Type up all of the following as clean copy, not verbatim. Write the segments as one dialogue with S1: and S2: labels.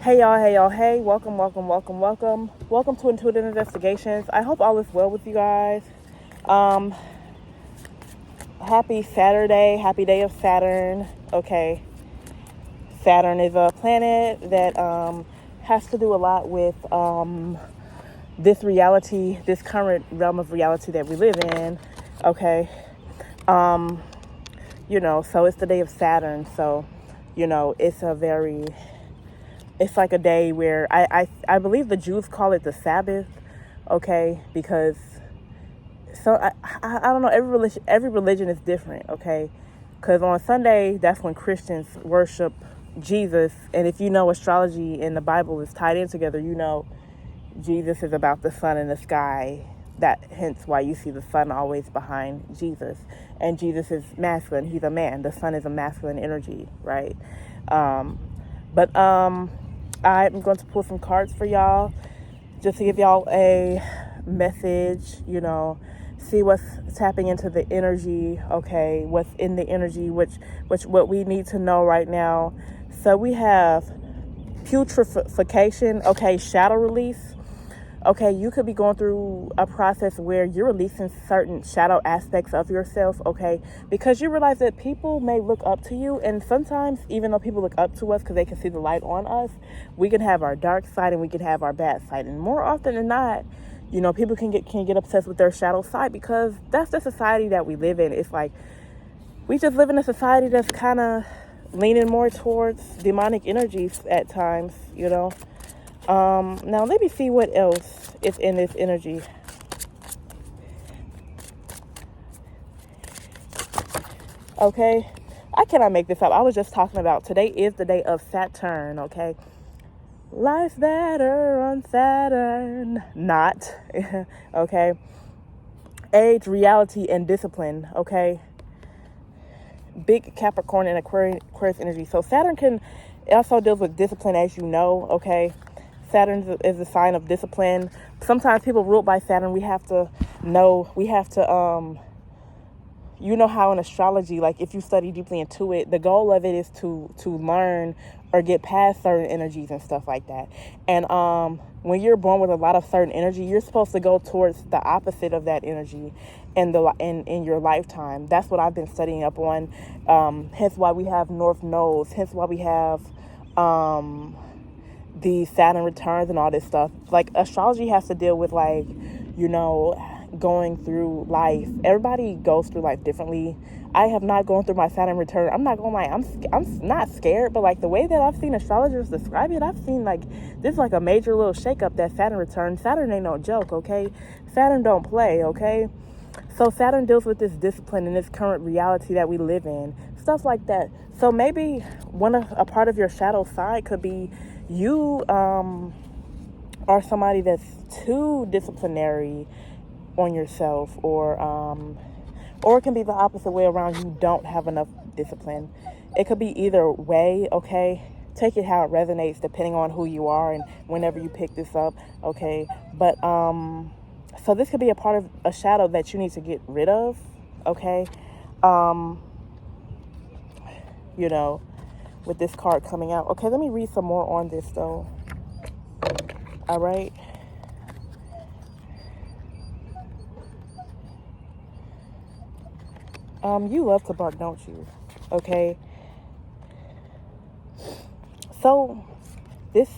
S1: Hey y'all, hey y'all, hey, welcome to Intuitive Investigations. I hope all is well with you guys. Um, Happy Saturday, happy day of Saturn. Okay, Saturn is a planet that has to do a lot with this reality, this current realm of reality that we live in. Okay, um, so it's the day of Saturn. So, it's like a day where I believe the Jews call it the Sabbath, okay, because I don't know, every religion is different, okay, because on Sunday that's when Christians worship Jesus, and if you know astrology and the Bible is tied in together, Jesus is about the sun in the sky. That hence why you see the sun always behind Jesus, and Jesus is masculine. He's a man. The sun is a masculine energy, right? Um, but I'm going to pull some cards for y'all just to give y'all a message, see what's tapping into the energy, okay, what's in the energy, which what we need to know right now. So we have putrefaction, okay, shadow release. Okay, you could be going through a process where you're releasing certain shadow aspects of yourself, okay? Because you realize that people may look up to you, and sometimes, even though people look up to us because they can see the light on us, we can have our dark side and we can have our bad side. And more often than not, people can get obsessed with their shadow side because that's the society that we live in. It's like we just live in a society that's kind of leaning more towards demonic energies at times. Now let me see what else is in this energy. Okay, I cannot make this up. I was just talking about today is the day of Saturn. Okay, life's better on Saturn. Not okay. Age, reality, and discipline. Okay, big Capricorn and Aquarius energy. So Saturn can also deals with discipline, as you know. Okay, Saturn is a sign of discipline. Sometimes people ruled by Saturn, we have to how in astrology, like if you study deeply into it, the goal of it is to learn or get past certain energies and stuff like that. And when you're born with a lot of certain energy, you're supposed to go towards the opposite of that energy in your lifetime. That's what I've been studying up on. Hence why we have North Nodes. Hence why we have the Saturn returns and all this stuff. Like astrology has to deal with going through life. Everybody goes through life differently. I have not gone through my Saturn return. I'm not gonna lie, I'm not scared, but like the way that I've seen astrologers describe it, I've seen like this is like a major little shakeup that Saturn return. Saturn ain't no joke, okay? Saturn don't play, okay? So Saturn deals with this discipline and this current reality that we live in, stuff like that. So maybe a part of your shadow side could be you are somebody that's too disciplinary on yourself, or it can be the opposite way around. You don't have enough discipline. It could be either way, okay? Take it how it resonates depending on who you are and whenever you pick this up, okay? But so this could be a part of a shadow that you need to get rid of, okay? With this card coming out. Okay, let me read some more on this though. All right. You love to bark, don't you? Okay. So this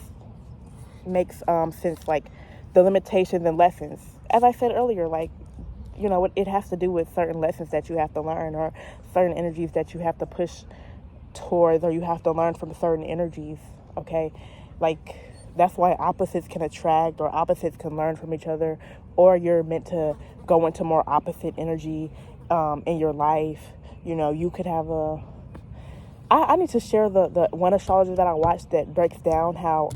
S1: makes sense, like the limitations and lessons. As I said earlier, like, it has to do with certain lessons that you have to learn or certain energies that you have to push towards, or you have to learn from certain energies, okay? Like, that's why opposites can attract or opposites can learn from each other, or you're meant to go into more opposite energy in your life. You could have I need to share the one astrologer that I watched that breaks down how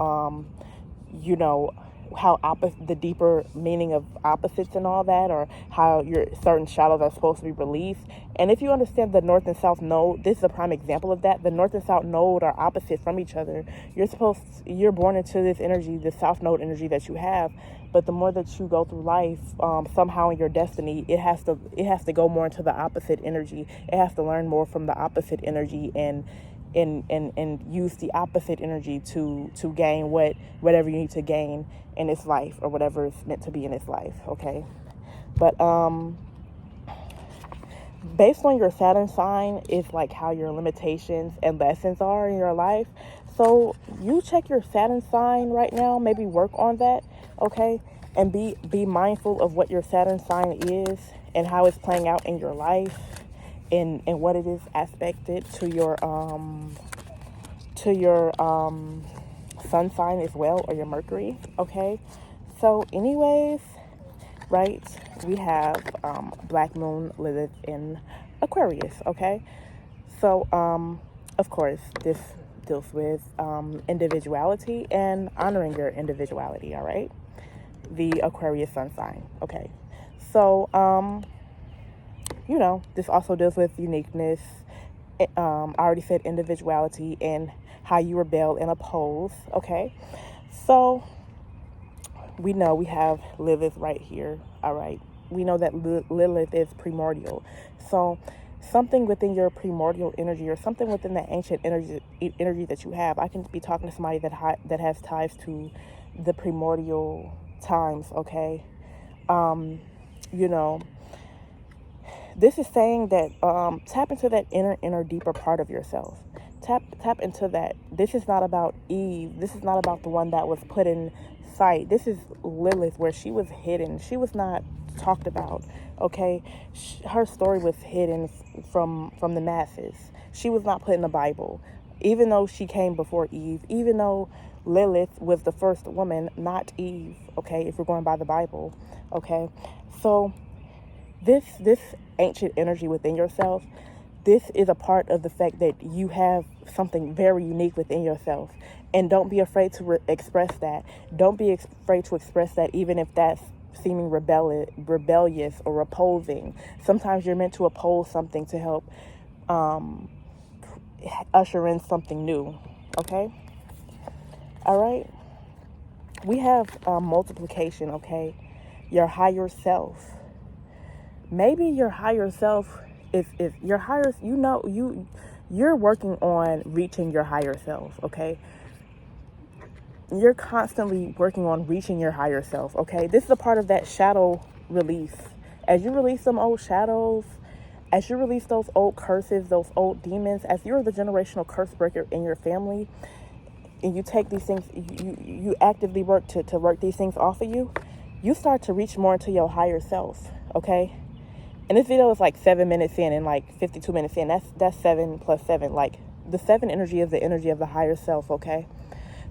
S1: the deeper meaning of opposites and all that, or how your certain shadows are supposed to be released. And if you understand the north and south node, this is a prime example of that. The north and south node are opposite from each other. You're born into this energy, the south node energy that you have. But the more that you go through life, somehow in your destiny, it has to go more into the opposite energy. It has to learn more from the opposite energy, and and use the opposite energy to gain whatever you need to gain in this life, or whatever is meant to be in this life. Okay, but based on your Saturn sign is like how your limitations and lessons are in your life. So you check your Saturn sign right now, maybe work on that, okay? And be mindful of what your Saturn sign is and how it's playing out in your life, and what it is aspected to your sun sign as well, or your Mercury, okay? So anyways, right, we have Black Moon, Lilith in Aquarius, okay? So of course this deals with individuality and honoring your individuality, all right? The Aquarius sun sign, okay? So this also deals with uniqueness. I already said individuality and how you rebel and oppose, okay? So we know we have Lilith right here, all right? We know that Lilith is primordial. So something within your primordial energy, or something within the ancient energy that you have. I can be talking to somebody that has ties to the primordial times, okay? This is saying that tap into that inner deeper part of yourself. Tap into that. This is not about Eve. This is not about the one that was put in sight. This is Lilith, where she was hidden. She was not talked about, okay? Her story was hidden from the masses. She was not put in the Bible, even though she came before Eve, even though Lilith was the first woman, not Eve, okay, if we're going by the Bible, okay? So this ancient energy within yourself, this is a part of the fact that you have something very unique within yourself. And don't be afraid to express that. Don't be afraid to express that, even if that's seeming rebellious or opposing. Sometimes you're meant to oppose something to help usher in something new, okay? All right? We have multiplication, okay? Your higher self. Maybe your higher self is your higher, you're working on reaching your higher self, okay? You're constantly working on reaching your higher self, okay? This is a part of that shadow release. As you release some old shadows, as you release those old curses, those old demons, as you're the generational curse breaker in your family, and you take these things, you actively work to work these things off of you, you start to reach more into your higher self, okay? And this video is like 7 minutes in and like 52 minutes in. That's 7 plus 7. Like the 7 energy is the energy of the higher self, okay?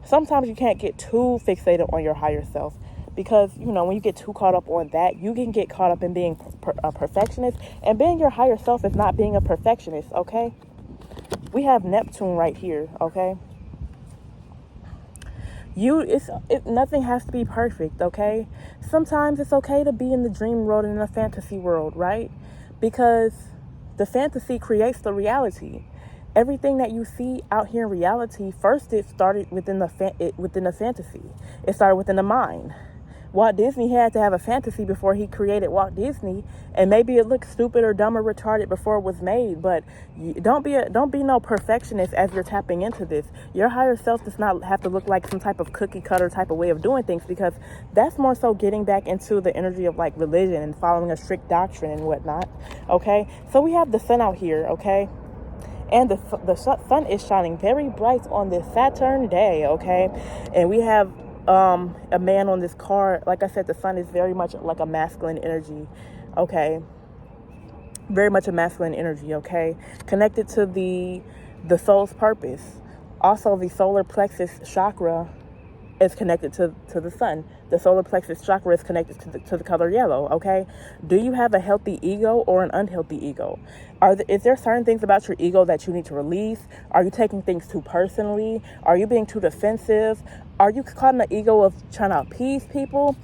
S1: Sometimes you can't get too fixated on your higher self, because, when you get too caught up on that, you can get caught up in being a perfectionist. And being your higher self is not being a perfectionist, okay? We have Neptune right here, okay? Nothing has to be perfect, okay? Sometimes it's okay to be in the dream world and in the fantasy world, right? Because the fantasy creates the reality. Everything that you see out here in reality, first it started within the fantasy. It started within the mind. Walt Disney had to have a fantasy before he created Walt Disney, and maybe it looked stupid or dumb or retarded before it was made. But don't be no perfectionist as you're tapping into this. Your higher self does not have to look like some type of cookie cutter type of way of doing things, because that's more so getting back into the energy of like religion and following a strict doctrine and whatnot. Okay, so we have the sun out here, okay, and the sun is shining very bright on this Saturn day, okay, and we have a man on this card. Like I said, the sun is very much like a masculine energy, okay, very much a masculine energy, okay, connected to the soul's purpose. Also, the solar plexus chakra is connected to the sun. The solar plexus chakra is connected to the color yellow, okay? Do you have a healthy ego or an unhealthy ego? Is there certain things about your ego that you need to release? Are you taking things too personally? Are you being too defensive? Are you caught in the ego of trying to appease people?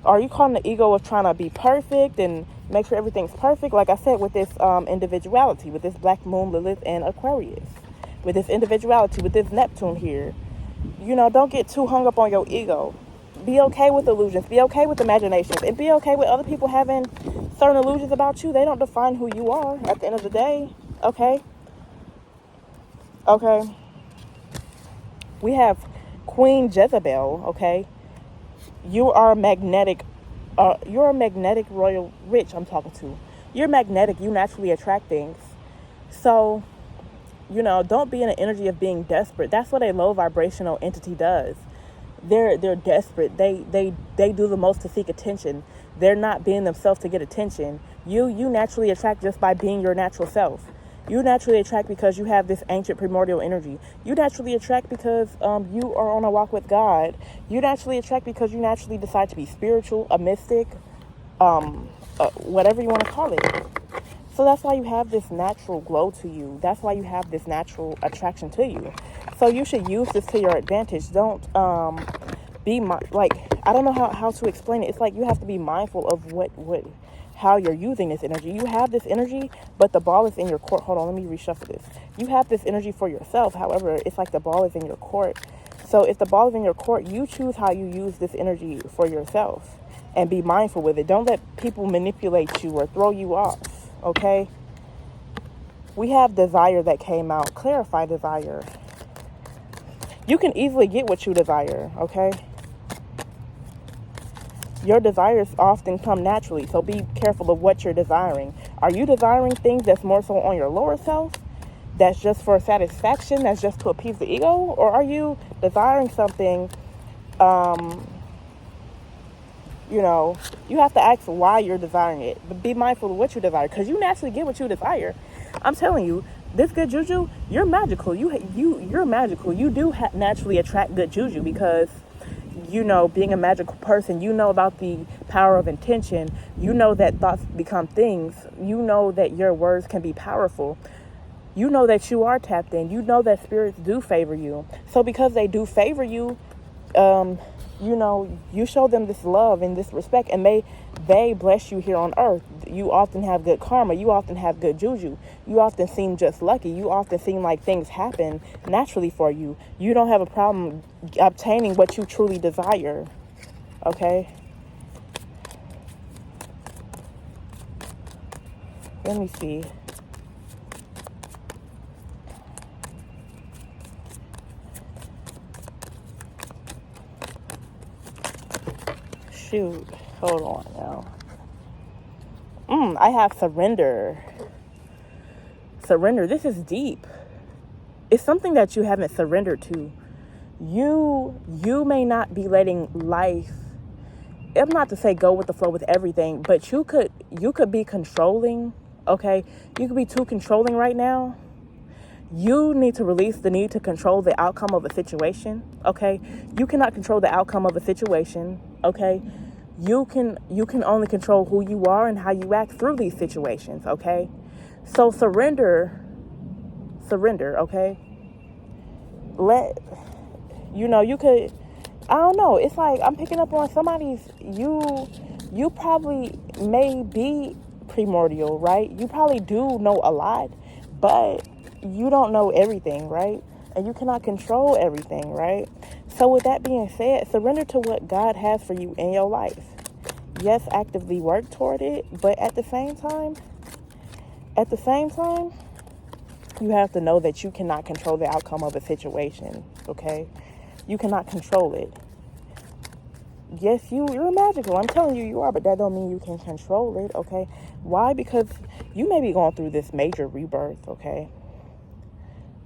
S1: Are you caught in the ego of trying to be perfect and make sure everything's perfect? Like I said, with this individuality, with this Black Moon, Lilith, and Aquarius, with this individuality, with this Neptune here, don't get too hung up on your ego. Be okay with illusions. Be okay with imaginations. And be okay with other people having certain illusions about you. They don't define who you are at the end of the day. Okay? Okay? We have Queen Jezebel, okay? You are magnetic. You're a magnetic royal rich I'm talking to. You're magnetic. You naturally attract things. So, don't be in an energy of being desperate. That's what a low vibrational entity does. They're desperate. They do the most to seek attention. They're not being themselves to get attention. You naturally attract just by being your natural self. You naturally attract because you have this ancient primordial energy. You naturally attract because you are on a walk with God. You naturally attract because you naturally decide to be spiritual, a mystic, whatever you want to call it. So that's why you have this natural glow to you. That's why you have this natural attraction to you. So you should use this to your advantage. Don't I don't know how to explain it. It's like you have to be mindful of how you're using this energy. You have this energy, but the ball is in your court. Hold on, let me reshuffle this. You have this energy for yourself. However, it's like the ball is in your court. So if the ball is in your court, you choose how you use this energy for yourself and be mindful with it. Don't let people manipulate you or throw you off. Okay? We have desire that came out. Clarify desire. You can easily get what you desire, okay? Your desires often come naturally, so be careful of what you're desiring. Are you desiring things that's more so on your lower self? That's just for satisfaction? That's just to appease the ego? Or are you desiring something, you have to ask why you're desiring it. But be mindful of what you desire, because you naturally get what you desire. I'm telling you, this good juju, you're magical. You're magical. You do naturally attract good juju because, being a magical person, about the power of intention. You know that thoughts become things. You know that your words can be powerful. You know that you are tapped in. You know that spirits do favor you. So because they do favor you, you show them this love and this respect, and they bless you here on earth. You often have good karma. You often have good juju. You often seem just lucky. You often seem like things happen naturally for you. You don't have a problem obtaining what you truly desire. Okay? Let me see. Shoot, hold on now. I have surrender. Surrender. This is deep. It's something that you haven't surrendered to. You may not be letting life. I'm not to say go with the flow with everything, but you could be controlling. Okay, you could be too controlling right now. You need to release the need to control the outcome of a situation, okay? You cannot control the outcome of a situation, okay? You can only control who you are and how you act through these situations, okay? So surrender, okay? You could, I don't know, it's like I'm picking up on somebody's, you probably may be primordial, right? You probably do know a lot, but you don't know everything, right? And you cannot control everything, right? So with that being said, surrender to what God has for you in your life. Yes, actively work toward it, but at the same time, you have to know that you cannot control the outcome of a situation, okay? You cannot control it. Yes, you're magical. I'm telling you, you are, but that don't mean you can control it, okay? Why? Because you may be going through this major rebirth, okay?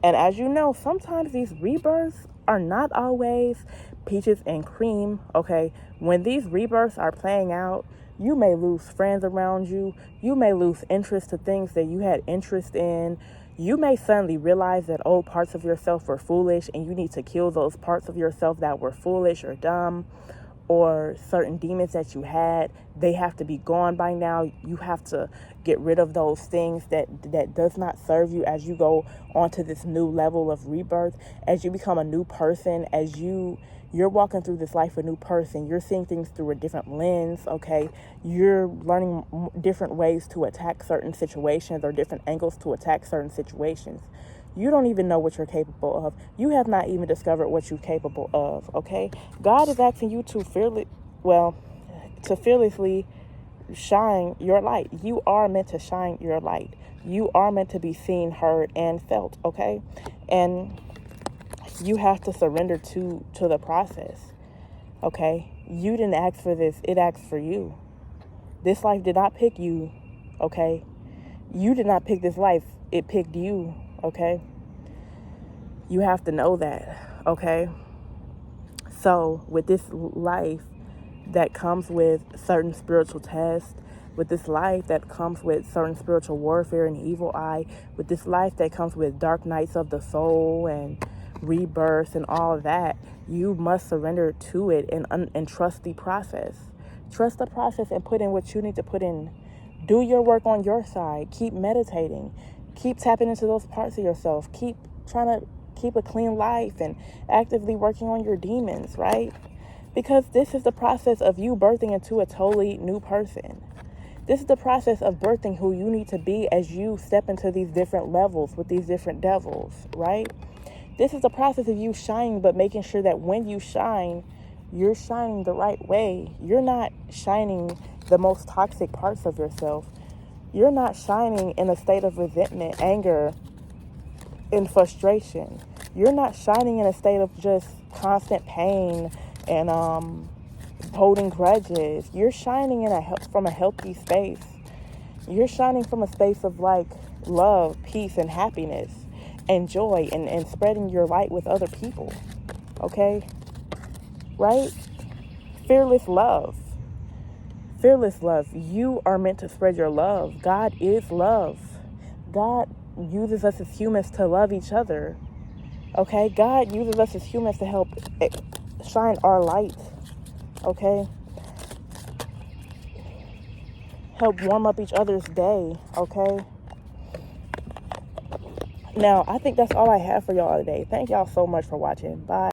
S1: And as you know, sometimes these rebirths are not always peaches and cream, okay? When these rebirths are playing out, you may lose friends around you. You may lose interest to things that you had interest in. You may suddenly realize that old parts of yourself were foolish and you need to kill those parts of yourself that were foolish or dumb, or certain demons that you had. They have to be gone by now. You have to get rid of those things that does not serve you as you go onto this new level of rebirth, as you become a new person, as you're walking through this life a new person. You're seeing things through a different lens, okay? You're learning different ways to attack certain situations or different angles to attack certain situations. You don't even know what you're capable of. You have not even discovered what you're capable of, okay? God is asking you to fearlessly shine your light. You are meant to shine your light. You are meant to be seen, heard, and felt, okay? And you have to surrender to the process, okay? You didn't ask for this. It asked for you. This life did not pick you, okay? You did not pick this life. It picked you, okay? You have to know that, okay? So with this life that comes with certain spiritual tests, with this life that comes with certain spiritual warfare and evil eye, with this life that comes with dark nights of the soul and rebirth and all of that, you must surrender to it and trust the process. Trust the process and put in what you need to put in. Do your work on your side. Keep meditating. Keep tapping into those parts of yourself. Keep trying to keep a clean life and actively working on your demons, right? Because this is the process of you birthing into a totally new person. This is the process of birthing who you need to be as you step into these different levels with these different devils, right? This is the process of you shining, but making sure that when you shine, you're shining the right way. You're not shining the most toxic parts of yourself. You're not shining in a state of resentment, anger, and frustration. You're not shining in a state of just constant pain and holding grudges. You're shining from a healthy space. You're shining from a space of like love, peace, and happiness and joy and spreading your light with other people. Okay? Right? Fearless love. Fearless love. You are meant to spread your love. God is love. God uses us as humans to love each other. Okay? God uses us as humans to help shine our light. Okay? Help warm up each other's day. Okay? Now, I think that's all I have for y'all today. Thank y'all so much for watching. Bye.